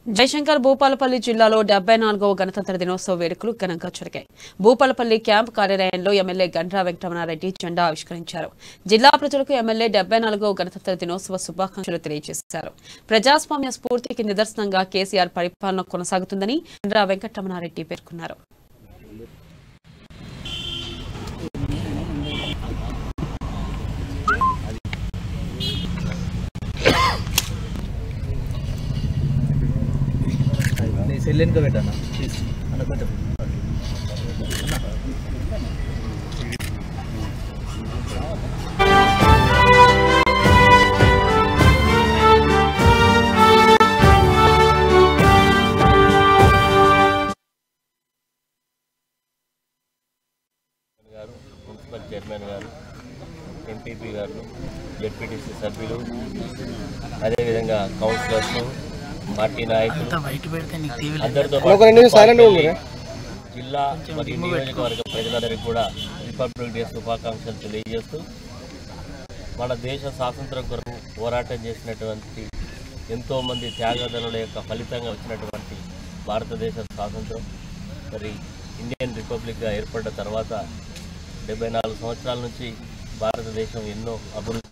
జయశంకర్ భూపాలపల్లి జిల్లాలో 74వ గణతంత్ర దినోత్సవ వేడుకలు ఘనంగా జరిగాయి. భూపాలపల్లి క్యాంప్ కార్యాలయంలో ఎమ్మెల్యే గండ్రా వెంకటరమణారెడ్డి జెండా ఆవిష్కరించారు. జిల్లా ప్రజలకు ఎమ్మెల్యే 74వ గణతంత్ర దినోత్సవ శుభాకాంక్షలు తెలియజేశారు. ప్రజాస్వామ్య స్ఫూర్తికి నిదర్శనంగా కేసీఆర్ పరిపాలన కొనసాగుతుందని గండ్రా వెంకటరమణారెడ్డి పేర్కొన్నారు. సెల్లెన్ కా పెట్టానా అన్న కొంచెం గారు మున్సిపల్ చైర్మన్ గారు ఎంపీపీ గారు జెడ్పీటీసీ సభ్యులు అదేవిధంగా కౌన్సిలర్స్ పార్టీ నాయకులు అందరితో జిల్లా మరియు నియోజకవర్గ ప్రజలందరికీ కూడా రిపబ్లిక్ డే శుభాకాంక్షలు తెలియజేస్తూ మన దేశ స్వాతంత్రం కొరకు పోరాటం చేసినటువంటి ఎంతోమంది త్యాగదనుల యొక్క ఫలితంగా వచ్చినటువంటి భారతదేశ స్వాతంత్రం మరి ఇండియన్ రిపబ్లిక్గా ఏర్పడ్డ తర్వాత 74 సంవత్సరాల నుంచి భారతదేశం ఎన్నో అభివృద్ధి